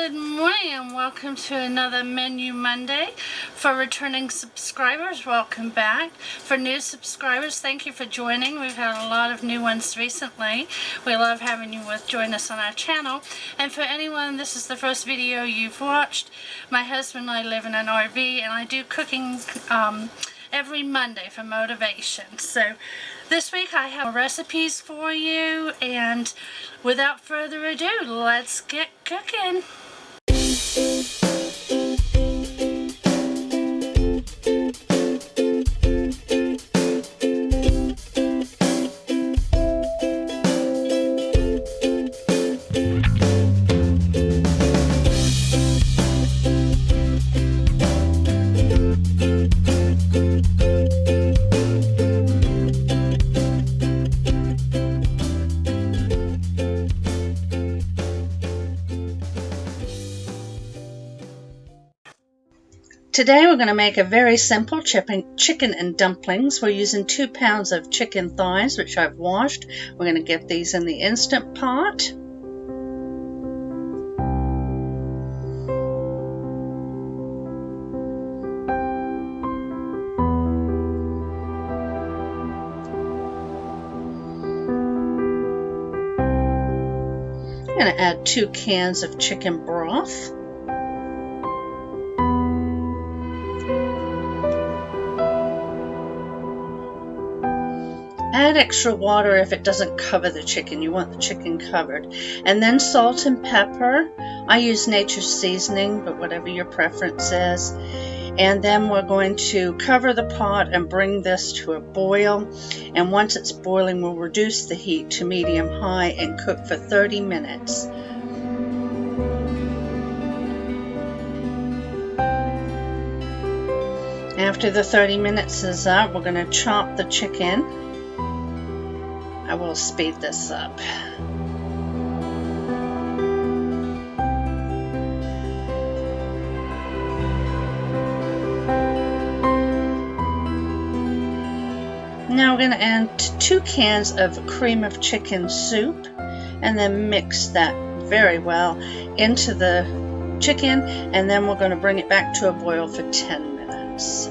Good morning and welcome to another Menu Monday. For returning subscribers, welcome back. For new subscribers, thank you for joining. We've had a lot of new ones recently. We love having you join us on our channel. And for anyone, this is the first video you've watched. My husband and I live in an RV and I do cooking every Monday for motivation. So this week I have recipes for you, and without further ado, let's get cooking. Today we're going to make a very simple chicken and dumplings. We're using 2 pounds of chicken thighs, which I've washed. We're going to get these in the Instant Pot. I'm going to add 2 cans of chicken broth. Add extra water if it doesn't cover the chicken. You want the chicken covered. And then salt and pepper. I use Nature's Seasoning, but whatever your preference is. And then we're going to cover the pot and bring this to a boil. And once it's boiling, we'll reduce the heat to medium-high and cook for 30 minutes. After the 30 minutes is up, we're going to chop the chicken. I will speed this up. Now we're going to add 2 cans of cream of chicken soup and then mix that very well into the chicken, and then we're going to bring it back to a boil for 10 minutes.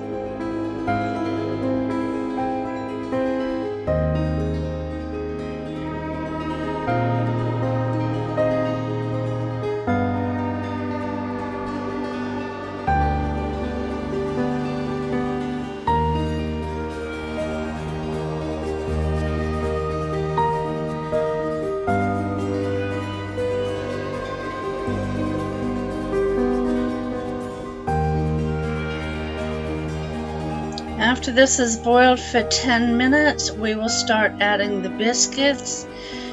After this is boiled for 10 minutes, we will start adding the biscuits.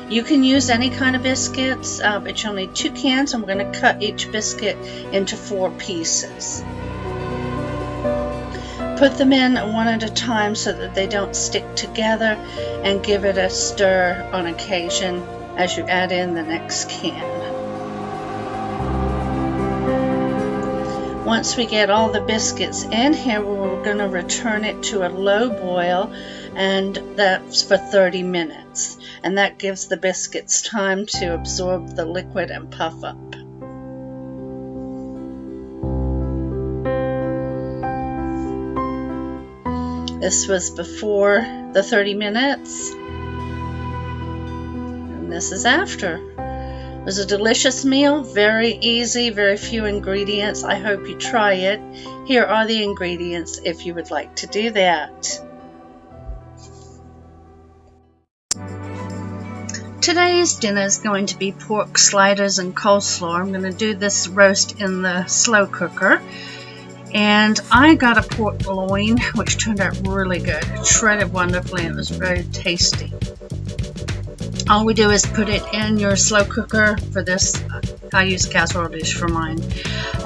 You can use any kind of biscuits, but you'll need 2 cans, and we're going to cut each biscuit into 4 pieces. Put them in one at a time so that they don't stick together, and give it a stir on occasion as you add in the next can. Once we get all the biscuits in here, we're going to return it to a low boil, and that's for 30 minutes. And that gives the biscuits time to absorb the liquid and puff up. This was before the 30 minutes, and this is after. It was a delicious meal, very easy, very few ingredients. I hope you try it. Here are the ingredients if you would like to do that. Today's dinner is going to be pork sliders and coleslaw. I'm going to do this roast in the slow cooker. And I got a pork loin, which turned out really good. It shredded wonderfully and it was very tasty. All we do is put it in your slow cooker. For this, I use casserole dish for mine.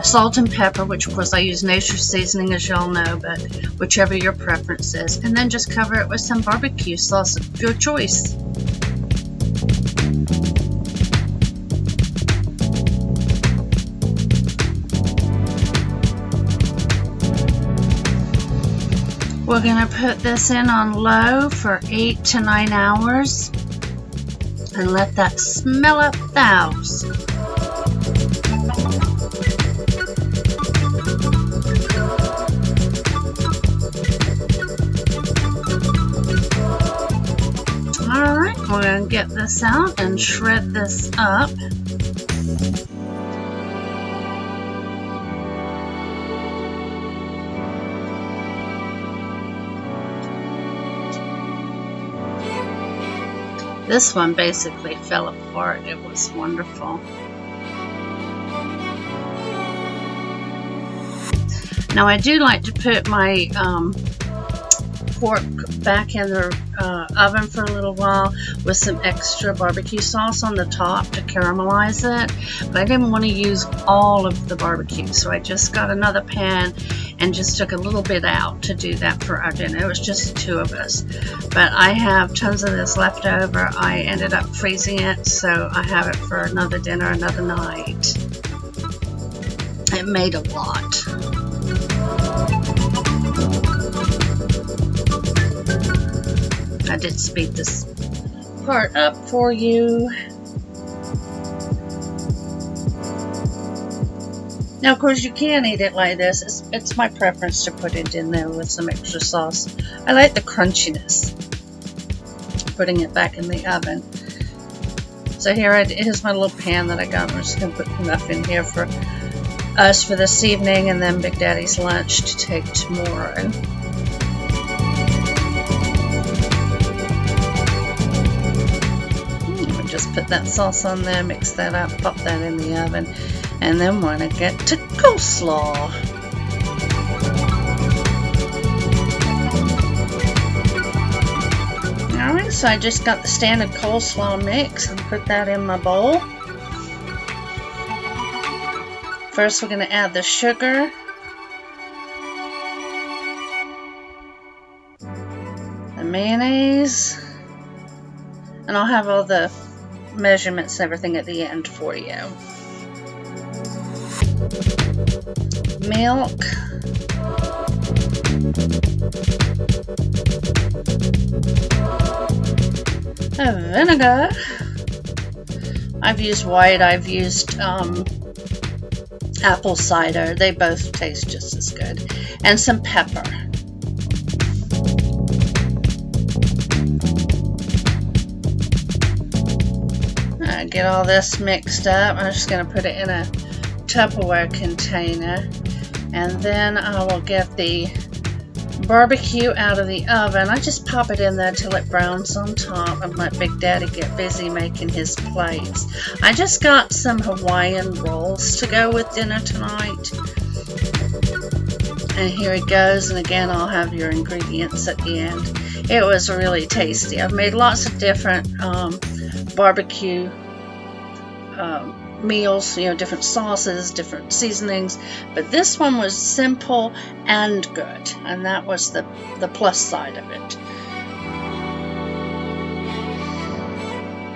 Salt and pepper, which of course I use Nature's Seasoning, as y'all know, but whichever your preference is. And then just cover it with some barbecue sauce of your choice. We're going to put this in on low for 8 to 9 hours. And let that smell up the house. get this out and shred this up. This one basically fell apart. It was wonderful. Now I do like to put my pork back in the oven for a little while with some extra barbecue sauce on the top to caramelize it, but I didn't want to use all of the barbecue, so I just got another pan and just took a little bit out to do that for our dinner. It was just the two of us, but I have tons of this left over. I ended up freezing it, so I have it for another dinner, another night. It made a lot. I did speed this part up for you. Now, of course, you can eat it like this. It's my preference to put it in there with some extra sauce. I like the crunchiness. Putting it back in the oven. So here's my little pan that I got. I'm just going to put enough in here for us for this evening, and then Big Daddy's lunch to take tomorrow. Just put that sauce on there, mix that up, pop that in the oven, and then we're going to get to coleslaw. Alright, so I just got the standard coleslaw mix and put that in my bowl. First we're going to add the sugar, the mayonnaise, and I'll have all the measurements and everything at the end for you. Milk, vinegar. I've used white, I've used apple cider. They both taste just as good. And some pepper. Get all this mixed up. I'm just going to put it in a Tupperware container, and then I will get the barbecue out of the oven. I just pop it in there till it browns on top and let Big Daddy get busy making his plates. I just got some Hawaiian Rolls to go with dinner tonight, and here it goes. And again, I'll have your ingredients at the end. It was really tasty. I've made lots of different barbecue meals, different sauces, different seasonings, but this one was simple and good, and that was the plus side of it.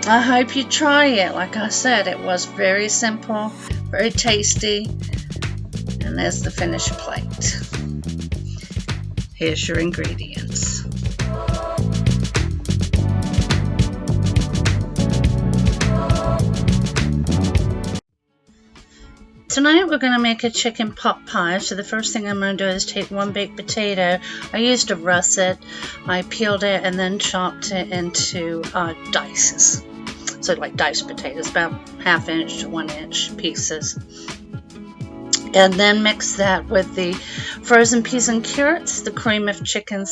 I hope you try it. Like I said, it was very simple, very tasty, and there's the finished plate. Here's your ingredients. Tonight we're going to make a chicken pot pie. So the first thing I'm going to do is take one baked potato. I used a russet. I peeled it and then chopped it into dices. So like diced potatoes, about 1/2 inch to 1 inch pieces. And then mix that with the frozen peas and carrots, the cream of chicken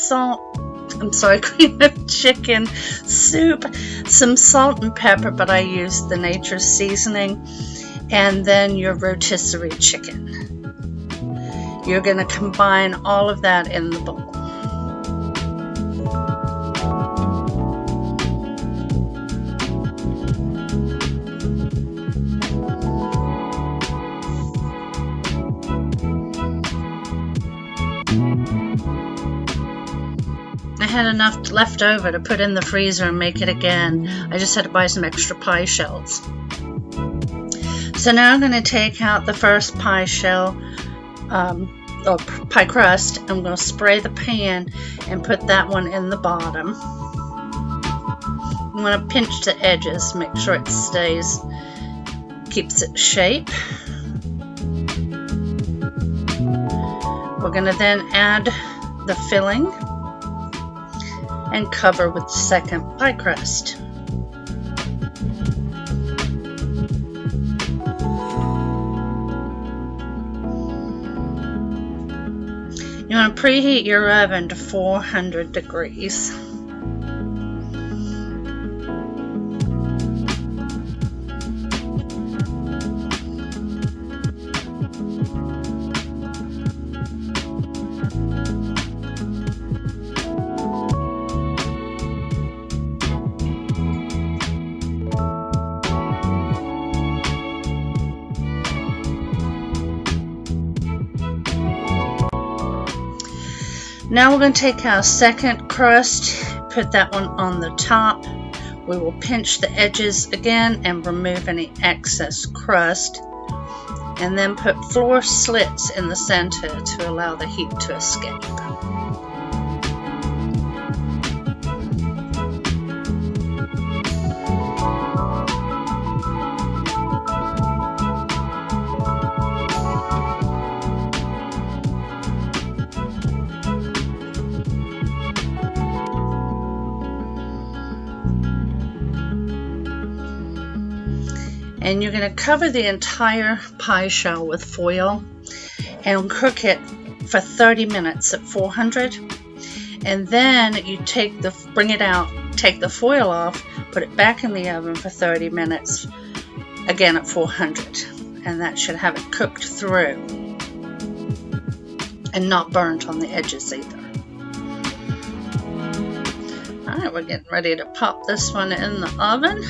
cream of chicken soup, some salt and pepper, but I used the Nature's seasoning, and then your rotisserie chicken. You're going to combine all of that in the bowl. I had enough left over to put in the freezer and make it again. I just had to buy some extra pie shells. So now I'm going to take out the first pie shell, or pie crust. I'm going to spray the pan and put that one in the bottom. I'm going to pinch the edges, make sure it keeps its shape. We're going to then add the filling and cover with the second pie crust. You want to preheat your oven to 400 degrees. Now we're going to take our second crust, put that one on the top. We will pinch the edges again and remove any excess crust, and then put floor slits in the center to allow the heat to escape. And you're going to cover the entire pie shell with foil and cook it for 30 minutes at 400. And then you bring it out, take the foil off, put it back in the oven for 30 minutes, again at 400. And that should have it cooked through and not burnt on the edges either. Alright, we're getting ready to pop this one in the oven.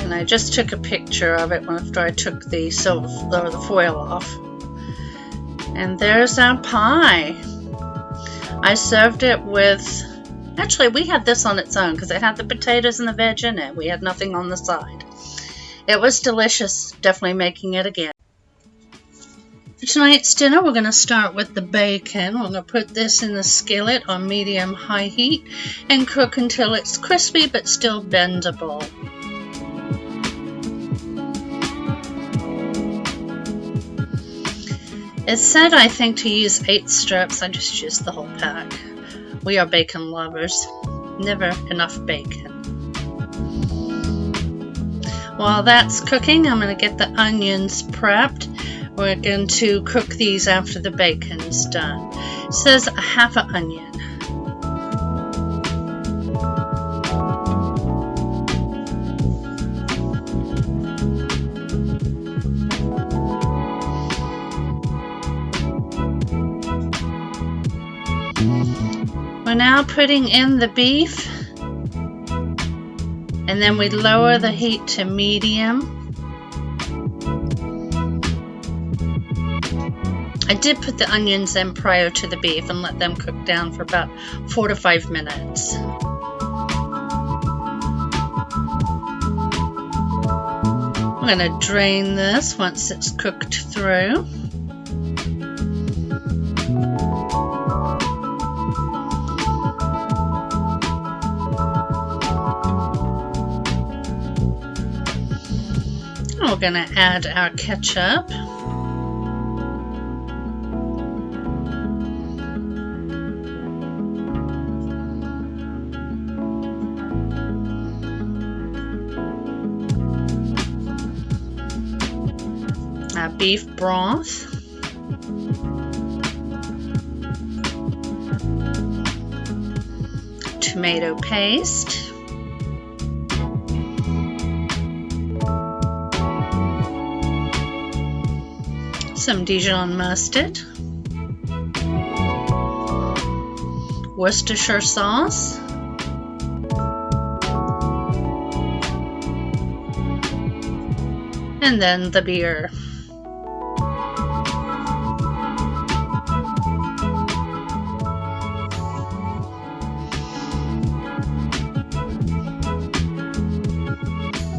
I just took a picture of it after I took the foil off. And there's our pie. I served it with, actually we had this on its own because it had the potatoes and the veg in it. We had nothing on the side. It was delicious, definitely making it again. For tonight's dinner, we're going to start with the bacon. We're going to put this in the skillet on medium-high heat and cook until it's crispy but still bendable. It said, I think, to use 8 strips. I just used the whole pack. We are bacon lovers. Never enough bacon. While that's cooking, I'm going to get the onions prepped. We're going to cook these after the bacon's done. It says a half an onion. We're now putting in the beef, and then we lower the heat to medium. I did put the onions in prior to the beef and let them cook down for about 4 to 5 minutes. I'm going to drain this once it's cooked through. We're going to add our ketchup. Our beef broth. Tomato paste. Some Dijon mustard, Worcestershire sauce, and then the beer.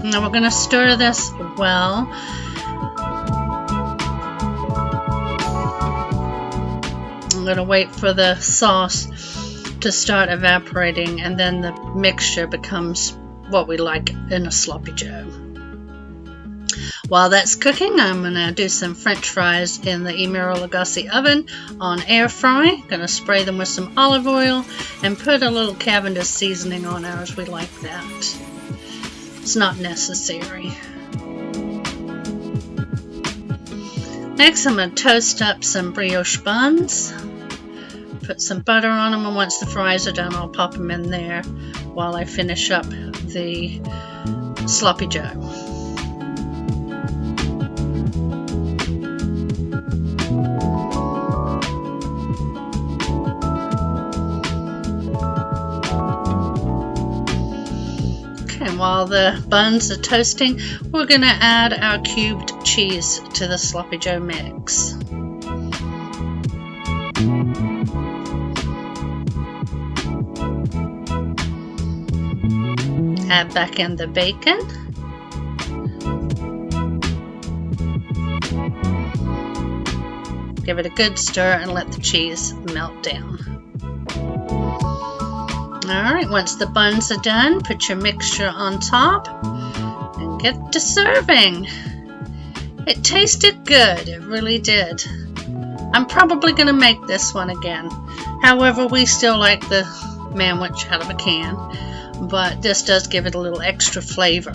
Now we're going to stir this well. I'm going to wait for the sauce to start evaporating, and then the mixture becomes what we like in a sloppy joe. While that's cooking, I'm going to do some French fries in the Emiro Lagasse oven on air fry. Going to spray them with some olive oil and put a little Cavendars seasoning on ours. We like that. It's not necessary. Next, I'm going to toast up some brioche buns. Put some butter on them, and once the fries are done, I'll pop them in there while I finish up the sloppy joe. And while the buns are toasting, we're going to add our cubed cheese to the sloppy joe mix. Add back in the bacon. Give it a good stir and let the cheese melt down. Alright, once the buns are done, put your mixture on top and get to serving. It tasted good, it really did. I'm probably going to make this one again. However, we still like the manwich out of a can, but this does give it a little extra flavor.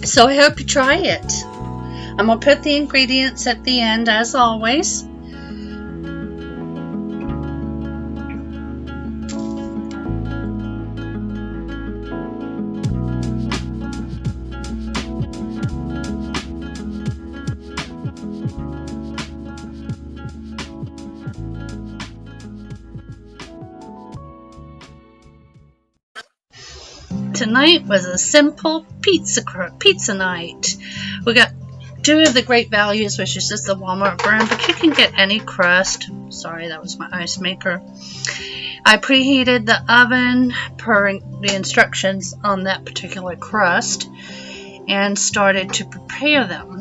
So I hope you try it. I'm going to put the ingredients at the end as always. Tonight was a simple pizza night. We got 2 of the great values, which is just the Walmart brand, but you can get any crust. Sorry, that was my ice maker. I preheated the oven per the instructions on that particular crust and started to prepare them.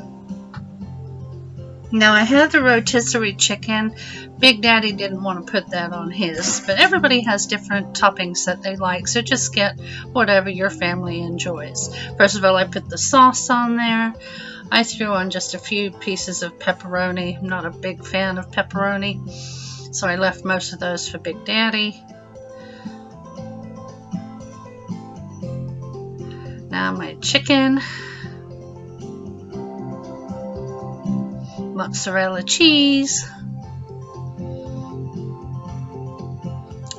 Now I had the rotisserie chicken. Big Daddy didn't want to put that on his, but everybody has different toppings that they like, so just get whatever your family enjoys. First of all, I put the sauce on there. I threw on just a few pieces of pepperoni. I'm not a big fan of pepperoni, so I left most of those for Big Daddy. Now my chicken. Mozzarella cheese,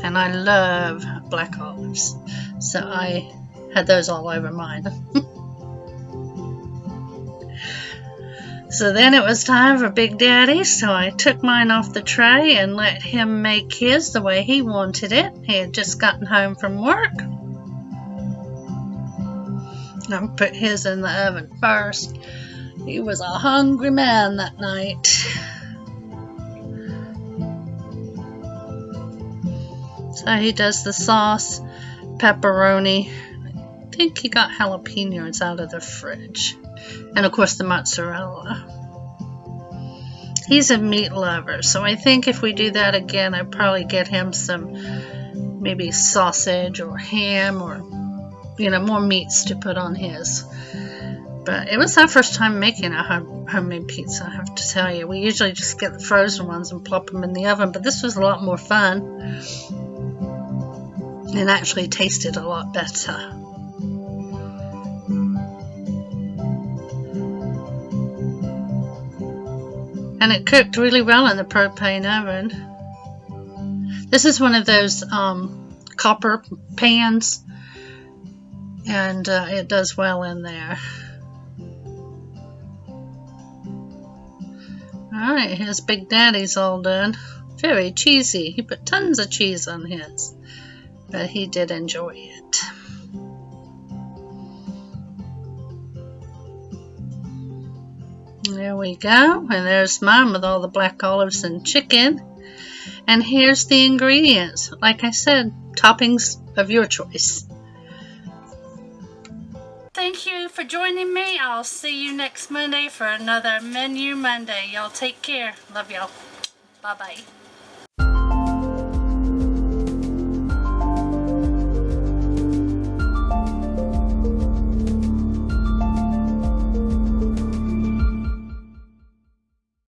and I love black olives, so I had those all over mine. So then it was time for Big Daddy, so I took mine off the tray and let him make his the way he wanted it. He had just gotten home from work. I put his in the oven first. He was a hungry man that night. So he does the sauce, pepperoni. I think he got jalapenos out of the fridge. And of course the mozzarella. He's a meat lover, so I think if we do that again, I'd probably get him some maybe sausage or ham or, more meats to put on his. But it was our first time making a homemade pizza, I have to tell you. We usually just get the frozen ones and plop them in the oven, but this was a lot more fun and actually tasted a lot better. And it cooked really well in the propane oven. This is one of those copper pans, and it does well in there. Alright, here's Big Daddy's all done. Very cheesy. He put tons of cheese on his, but he did enjoy it. There we go, and there's mine with all the black olives and chicken. And here's the ingredients. Like I said, toppings of your choice. Thank you for joining me. I'll see you next Monday for another Menu Monday. Y'all take care. Love y'all. Bye-bye.